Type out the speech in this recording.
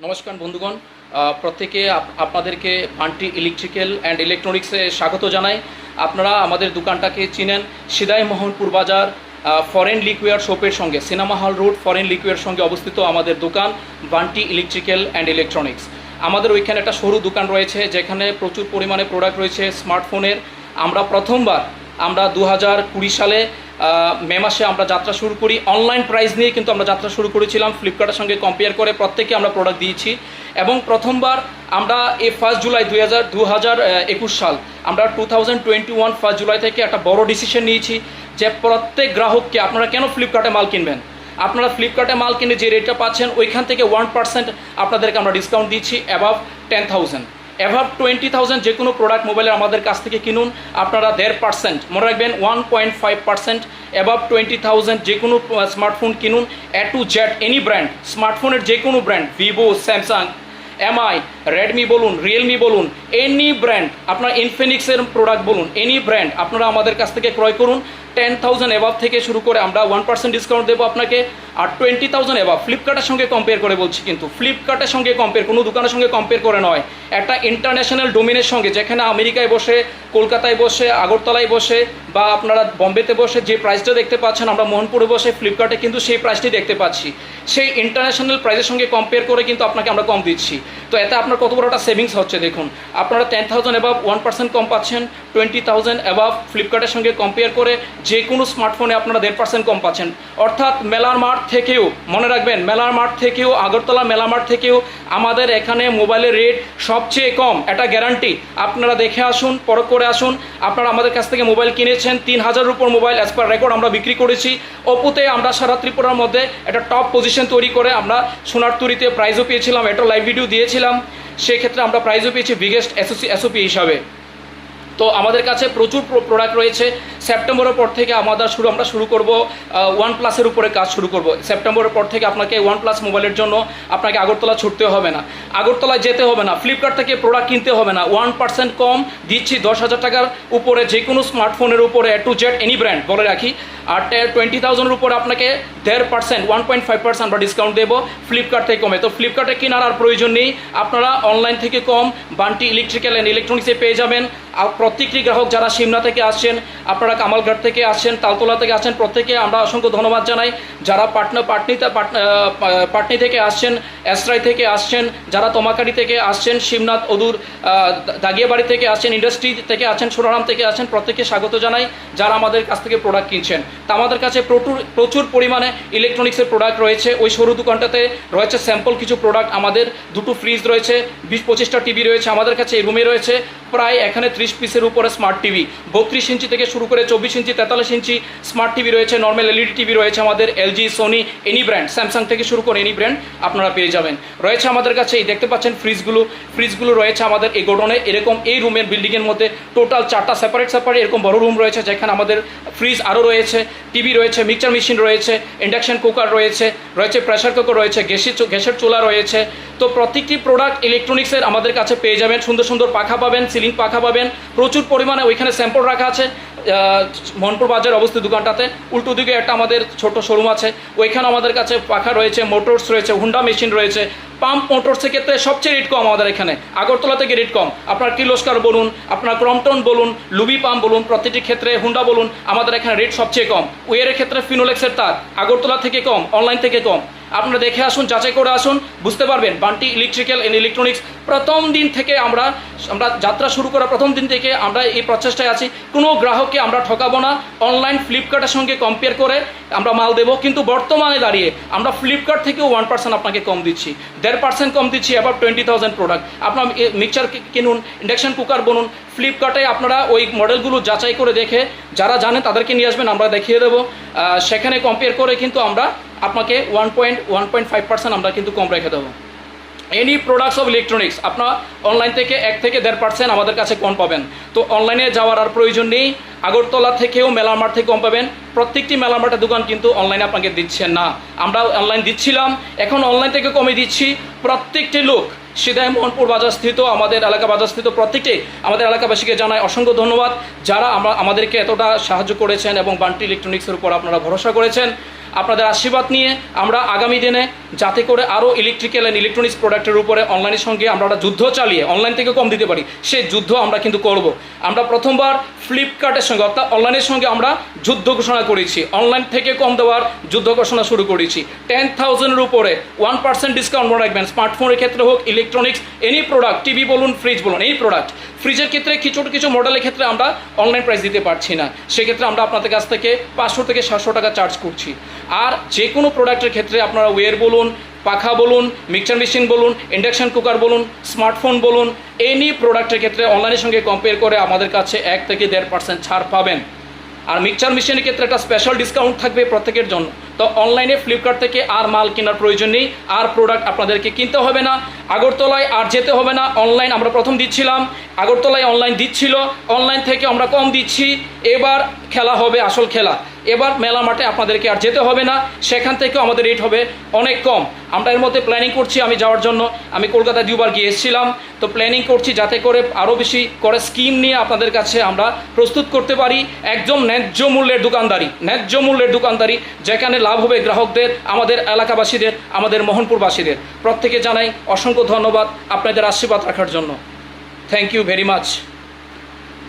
নমস্কার বন্ধুগণ, প্রত্যেকে আপনাদেরকে বান্টি ইলেকট্রিক্যাল অ্যান্ড ইলেকট্রনিক্সে স্বাগত জানাই। আপনারা আমাদের দোকানটাকে চিনেন সিদাই মোহনপুর বাজার ফরেন লিকুইড শপের সঙ্গে, cinema hall road foreign liquid সঙ্গে অবস্থিত আমাদের দোকান বান্টি ইলেকট্রিক্যাল অ্যান্ড ইলেকট্রনিক্স। আমাদের ওইখানে একটা সরু দোকান রয়েছে যেখানে প্রচুর পরিমাণে প্রোডাক্ট রয়েছে স্মার্টফোনের। আমরা প্রথমবার 2020 সালে মে মাসে আমরা যাত্রা শুরু করি। অনলাইন প্রাইস নিয়ে কিন্তু আমরা যাত্রা শুরু করেছিলাম, ফ্লিপকার্টের সঙ্গে কম্পেয়ার করে প্রত্যেকে আমরা প্রোডাক্ট দিয়েছি। এবং প্রথমবার আমরা এই 1 জুলাই 2021 সাল আমরা 2021 1 জুলাই থেকে একটা বড় ডিসিশন নিয়েছি যে প্রত্যেক গ্রাহককে আপনারা কেন ফ্লিপকার্টে মাল কিনবেন, আপনারা ফ্লিপকার্টে মাল কিনে যে রেটটা পাচ্ছেন ওইখান থেকে 1% আপনাদেরকে আমরা ডিসকাউন্ট দিচ্ছি। অ্যাবাভ 10,000 অ্যাভাব 20,000 যে কোনো প্রোডাক্ট মোবাইলের আমাদের কাছ থেকে কিনুন, আপনারা 1.5%, মনে রাখবেন 1.5%। অ্যাভাব 20,000 যে কোনো স্মার্টফোন কিনুন, A to Z any brand, স্মার্টফোনের যে কোনো brand, Vivo, Samsung, MI, Redmi বলুন, রিয়েলমি বলুন, এনি ব্র্যান্ড, আপনার ইনফিনিক্সের প্রোডাক্ট বলুন, এনি ব্র্যান্ড আপনারা আমাদের কাছ থেকে ক্রয় করুন। 10,000 অ্যাভাব থেকে শুরু করে আমরা 1% ডিসকাউন্ট দেবো আপনাকে। আর 20,000 অ্যাভাব ফ্লিপকার্টের সঙ্গে কম্পেয়ার করে বলছি, কিন্তু ফ্লিপকার্টের সঙ্গে কম্পেয়ার, কোনো দোকানের সঙ্গে কম্পেয়ার করে নয়, একটা ইন্টারন্যাশনাল ডোমিনের সঙ্গে, যেখানে আমেরিকায় বসে, কলকাতায় বসে, আগরতলায় বসে বা আপনারা বম্বেতে বসে যে প্রাইসটা দেখতে পাচ্ছেন, আমরা মোহনপুরে বসে ফ্লিপকার্টে কিন্তু সেই প্রাইসটি দেখতে পাচ্ছি। সেই ইন্টারন্যাশনাল প্রাইসের সঙ্গে কম্পেয়ার করে কিন্তু আপনাকে আমরা কম দিচ্ছি। তো এতে আপনার কত বড় একটা সেভিংস হচ্ছে দেখুন। আপনারা 10,000 অ্যাভাব 1% কম পাচ্ছেন, 20,000 অ্যাভাব ফ্লিপকার্টের সঙ্গে কম্পেয়ার করে যে কোনো স্মার্টফোনে আপনারা 1.5% কম পাচ্ছেন। অর্থাৎ মেলার মাঠ থেকেও, মনে রাখবেন, মেলার মাঠ থেকেও, আগরতলা মেলা মাঠ থেকেও আমাদের এখানে মোবাইলের রেট সবচেয়ে কম, এটা গ্যারান্টি। আপনারা দেখে আসুন, পরখ করে আসুন। আপনারা আমাদের কাছ থেকে মোবাইল কিনেছেন, 3,000-এর উপর মোবাইল অ্যাজ পার রেকর্ড আমরা বিক্রি করেছি। ওপোতে আমরা সারা ত্রিপুরার মধ্যে একটা টপ পজিশন তৈরি করে আমরা সোনারতরীতে প্রাইজও পেয়েছিলাম, একটা লাইভ ভিডিও দিয়েছিলাম, সেক্ষেত্রে আমরা প্রাইজও পেয়েছি বিগেস্ট এসওপি হিসাবে। তো আমাদের কাছে প্রচুর প্রোডাক্ট রয়েছে। সেপ্টেম্বরের পর থেকে আমরা শুরু করব OnePlus-এর উপরে কাজ শুরু করব। সেপ্টেম্বরের পর থেকে আপনাকে OnePlus মোবাইলের জন্য আপনাকে আগরতলা ছুটতে হবে না, আগরতলায় যেতে হবে না, ফ্লিপকার্ট থেকে প্রোডাক্ট কিনতে হবে না। 1% কম দিচ্ছি 10,000 টাকার উপরে যে কোনো স্মার্টফোনের উপরে, A to Z any brand বলে রাখি। আর 20,000-এর উপরে আপনাকে 1.5%, 1.5% আমরা ডিসকাউন্ট দেবো ফ্লিপকার্ট থেকে কমে। তো ফ্লিপকার্টে কেনার আর প্রয়োজন নেই, আপনারা অনলাইন থেকে কম বান্টি ইলেকট্রিক্যাল অ্যান্ড ইলেকট্রনিক্সে পেয়ে যাবেন। আর প্রত্যেকটি গ্রাহক যারা সিমনা থেকে আসছেন, আপনারা কামালঘাট থেকে আসছেন, তালতলা থেকে আসছেন, প্রত্যেকে আমরা অসংখ্য ধন্যবাদ জানাই। যারা পাটনি থেকে আসছেন, এসরাই থেকে আসছেন, যারা তমাকারি থেকে আসছেন, শিবনাথ, অদূর, দাগিয়াবাড়ি থেকে আসছেন, ইন্ডাস্ট্রি থেকে আসছেন, সোনারাম থেকে আসছেন, প্রত্যেককে স্বাগত জানাই যারা আমাদের কাছ থেকে প্রোডাক্ট কিনছেন। তা আমাদের কাছে প্রচুর পরিমাণে ইলেকট্রনিক্সের প্রোডাক্ট রয়েছে। ওই সরু দোকানটাতে রয়েছে স্যাম্পল কিছু প্রোডাক্ট, আমাদের 2টো ফ্রিজ রয়েছে, 20-25টা টিভি রয়েছে আমাদের কাছে। এই রুমে রয়েছে প্রায় এখানে 30 পিসের উপরে স্মার্ট টিভি, 32 ইঞ্চি থেকে শুরু করে 24 ইঞ্চি, 43 ইঞ্চি স্মার্ট টিভি রয়েছে। নর্মাল এলইডি টিভি রয়েছে আমাদের, LG, Sony, any brand, Samsung থেকে শুরু করে এনি ব্র্যান্ড আপনারা পেয়ে যাবেন। রয়েছে আমাদের কাছে এই দেখতে পাচ্ছেন ফ্রিজগুলো রয়েছে আমাদের এই গোডনে। এরকম এই রুমের বিল্ডিংয়ের মধ্যে টোটাল 4টা সেপারেট এরকম বড় রুম রয়েছে, যেখানে আমাদের ফ্রিজ আরও রয়েছে, টিভি রয়েছে, মিক্সচার মেশিন রয়েছে, ইন্ডাকশন কুকার রয়েছে, প্রেসার কুকার রয়েছে, গ্যাসের চুলা রয়েছে। তো প্রত্যেকটি প্রোডাক্ট ইলেকট্রনিক্সের আমাদের কাছে পেয়ে যাবেন। সুন্দর সুন্দর পাখা পাবেন, সিলিং পাখা পাবেন, প্রচুর পরিমাণে ওইখানে স্যাম্পল রাখা আছে। মোহনপুর বাজার অবস্থিত দোকানটাতে উল্টো দিকে একটা আমাদের ছোট শোরুম আছে, ওইখানে আমাদের কাছে পাখা রয়েছে, মোটরস রয়েছে, হুন্ডা মেশিন রয়েছে। পাম্প মোটরসের ক্ষেত্রে সবচেয়ে রেট কম আমাদের এখানে, আগরতলা থেকে রেট কম। আপনার কির্লোস্কার বলুন, আপনার ক্রম্পটন বলুন, লুবি পাম্প বলুন, প্রতিটি ক্ষেত্রে হুন্ডা বলুন, আমাদের এখানে রেট সবচেয়ে কম। ওয়েরের ক্ষেত্রে ফিনোলেক্সের তার আগরতলা থেকে কম, অনলাইন থেকে কম। আপনারা দেখে আসুন, যাচাই করে আসুন, বুঝতে পারবেন। বান্টি ইলেকট্রিক্যাল অ্যান্ড ইলেকট্রনিক্স প্রথম দিন থেকে আমরা যাত্রা শুরু করার প্রথম দিন থেকে আমরা এই প্রচেষ্টায় আছি, কোনো গ্রাহককে আমরা ঠকাবো না। অনলাইন ফ্লিপকার্টের সঙ্গে কম্পেয়ার করে আমরা মাল দেবো, কিন্তু বর্তমানে দাঁড়িয়ে আমরা ফ্লিপকার্ট থেকেও 1% আপনাকে কম দিচ্ছি, 1.5% কম দিচ্ছি। অ্যাবাভ 20,000 প্রোডাক্ট আপনার মিক্সচার কিনুন, ইন্ডাকশন কুকার বলুন, ফ্লিপকার্টে আপনারা ওই মডেলগুলো যাচাই করে দেখে যারা জানেন তাদেরকে নিয়ে আসবেন, আমরা দেখিয়ে দেবো। সেখানে কম্পেয়ার করে কিন্তু আমরা আপনাকে 1.5% আমরা কিন্তু কম রেখে দেবো। এনি প্রোডাক্টস অফ ইলেকট্রনিক্স আপনার অনলাইন থেকে 1 থেকে 1.5% আমাদের কাছে কম পাবেন। তো অনলাইনে যাওয়ার আর প্রয়োজন নেই, আগরতলা থেকেও মেলার মাঠ থেকে কম পাবেন। প্রত্যেকটি মেলার মাঠের দোকান কিন্তু অনলাইনে আপনাকে দিচ্ছেন না, আমরা অনলাইন দিচ্ছিলাম, এখন অনলাইন থেকে কমে দিচ্ছি। প্রত্যেকটি লোক সিদাই মোহনপুর বাজারস্থিত, আমাদের এলাকা বাজারস্থিত প্রত্যেকটি আমাদের এলাকাবাসীকে জানাই অসংখ্য ধন্যবাদ, যারা আমাদেরকে এতটা সাহায্য করেছেন এবং বান্টি ইলেকট্রনিক্সের উপর আপনারা ভরসা করেছেন। আপনাদের আশীর্বাদ নিয়ে আমরা আগামী দিনে যাতে করে আরও ইলেকট্রিক্যাল অ্যান্ড ইলেকট্রনিক্স প্রোডাক্টের উপরে অনলাইনের সঙ্গে আমরা একটা যুদ্ধ চালিয়ে অনলাইন থেকে কম দিতে পারি, সেই যুদ্ধ আমরা কিন্তু করব। আমরা প্রথমবার ফ্লিপকার্টের সঙ্গে অর্থাৎ অনলাইনের সঙ্গে আমরা যুদ্ধ ঘোষণা করেছি, অনলাইন থেকে কম দেওয়ার যুদ্ধ ঘোষণা শুরু করেছি। 10,000-এর উপরে 1% ডিসকাউন্ট মনে রাখবেন, স্মার্টফোনের ক্ষেত্রে হোক, ইলেকট্রনিক্স এনি প্রোডাক্ট, টিভি বলুন, ফ্রিজ বলুন, এই প্রোডাক্ট। ফ্রিজের ক্ষেত্রে কিছু মডেলের ক্ষেত্রে আমরা অনলাইন প্রাইস দিতে পারছি না, সেক্ষেত্রে আমরা আপনাদের কাছ থেকে 500 থেকে 700 টাকা চার্জ করছি। আর যে কোনো প্রোডাক্টের ক্ষেত্রে আপনারা ওয়্যার বলুন, পাখা বলুন, মিক্সার মেশিন বলুন, ইন্ডাকশন কুকার বলুন, স্মার্টফোন বলুন, এনি প্রোডাক্টের ক্ষেত্রে অনলাইনের সঙ্গে কম্পেয়ার করে আমাদের কাছে 1 থেকে 1.5% ছাড় পাবেন। আর মিক্সচার মেশিনের ক্ষেত্রে একটা স্পেশাল ডিসকাউন্ট থাকবে প্রত্যেকের জন্য। তো অনলাইনে ফ্লিপকার্ট থেকে আর মাল কেনার প্রয়োজন নেই, আর প্রোডাক্ট আপনাদেরকে কিনতে হবে না, আগরতলায় আর যেতে হবে না। অনলাইন আমরা প্রথম দিচ্ছিলাম, আগরতলায় অনলাইন দিচ্ছিল, অনলাইন থেকে আমরা কম দিচ্ছি। এবার খেলা হবে আসল খেলা, এবার মেলা মাঠে আপনাদেরকে আর যেতে হবে না, সেখান থেকেও আমাদের রেট হবে অনেক কম। আমরা এর মধ্যে প্ল্যানিং করছি আমি যাওয়ার জন্য, আমি কলকাতায় 2বার গিয়ে এসেছিলাম, তো প্ল্যানিং করছি যাতে করে আরও বেশি করে স্কিম নিয়ে আপনাদের কাছে আমরা প্রস্তুত করতে পারি। একদম ন্যায্য মূল্যের দোকানদারি, যেখানে লাভ হবে গ্রাহকদের, আমাদের এলাকাবাসীদের, আমাদের মোহনপুরবাসীদের। প্রত্যেকে জানাই অসংখ্য ধন্যবাদ আপনাদের আশীর্বাদ রাখার জন্য। Thank you very much.